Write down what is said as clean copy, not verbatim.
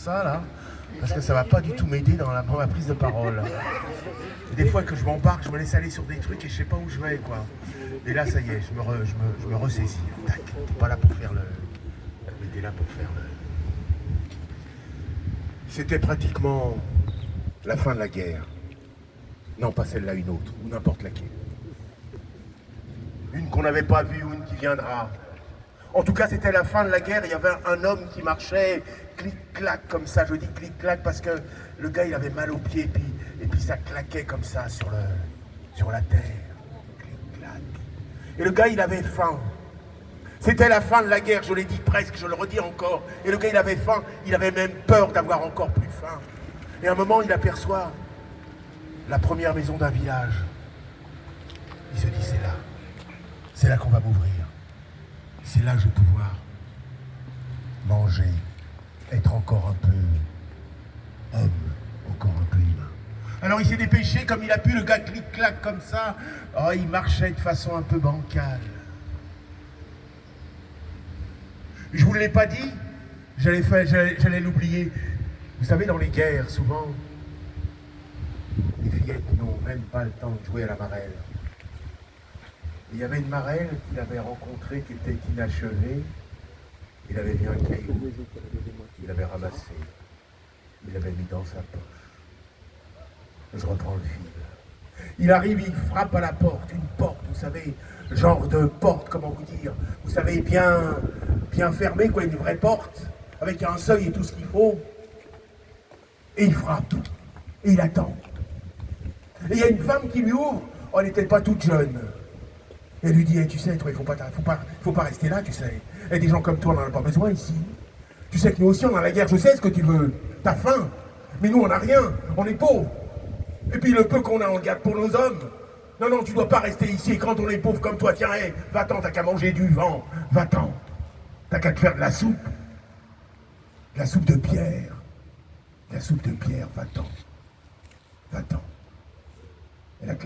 ça là, parce que ça va pas du tout m'aider dans ma prise de parole. Et des fois que je m'embarque, je me laisse aller sur des trucs et je sais pas où je vais, quoi. Et là, ça y est, je me ressaisis. Tac, t'es pas là pour faire le... Mais t'es là pour faire le... C'était pratiquement la fin de la guerre. Non, pas celle-là, une autre, ou n'importe laquelle. Une qu'on n'avait pas vue ou une qui viendra. En tout cas, c'était la fin de la guerre. Il y avait un homme qui marchait clic-clac comme ça. Je dis clic-clac parce que le gars, il avait mal aux pieds et puis ça claquait comme ça sur la terre. Clic-clac. Et le gars, il avait faim. C'était la fin de la guerre, je l'ai dit presque, je le redis encore. Et le gars, il avait faim. Il avait même peur d'avoir encore plus faim. Et à un moment, il aperçoit la première maison d'un village. Il se dit, c'est là. C'est là qu'on va m'ouvrir. C'est là que je vais pouvoir manger, être encore un peu homme, encore un peu humain. Alors il s'est dépêché comme il a pu, le gars clic-clac comme ça. Oh, il marchait de façon un peu bancale. Je vous l'ai pas dit, j'allais l'oublier. Vous savez, dans les guerres, souvent, les fillettes n'ont même pas le temps de jouer à la marelle. Il y avait une marelle qu'il avait rencontrée qui était inachevée. Il avait vu un caillou. Il l'avait ramassé. Il l'avait mis dans sa poche. Je reprends le fil. Il arrive, il frappe à la porte. Une porte, vous savez, genre de porte, comment vous dire. Vous savez, bien fermée, quoi, une vraie porte, avec un seuil et tout ce qu'il faut. Et il frappe. Et il attend. Et il y a une femme qui lui ouvre. Oh, elle n'était pas toute jeune. Et elle lui dit, hey, tu sais, toi, il faut pas rester là, tu sais. Et des gens comme toi, on n'en a pas besoin ici. Tu sais que nous aussi, on a la guerre, je sais ce que tu veux. T'as faim. Mais nous, on n'a rien. On est pauvres. Et puis le peu qu'on a, on le garde pour nos hommes. Non, non, tu dois pas rester ici. Et quand on est pauvre comme toi, tiens, hey, va-t'en, t'as qu'à manger du vent. Va-t'en. T'as qu'à te faire de la soupe. De la soupe de pierre. De la soupe de pierre, va-t'en. Va-t'en.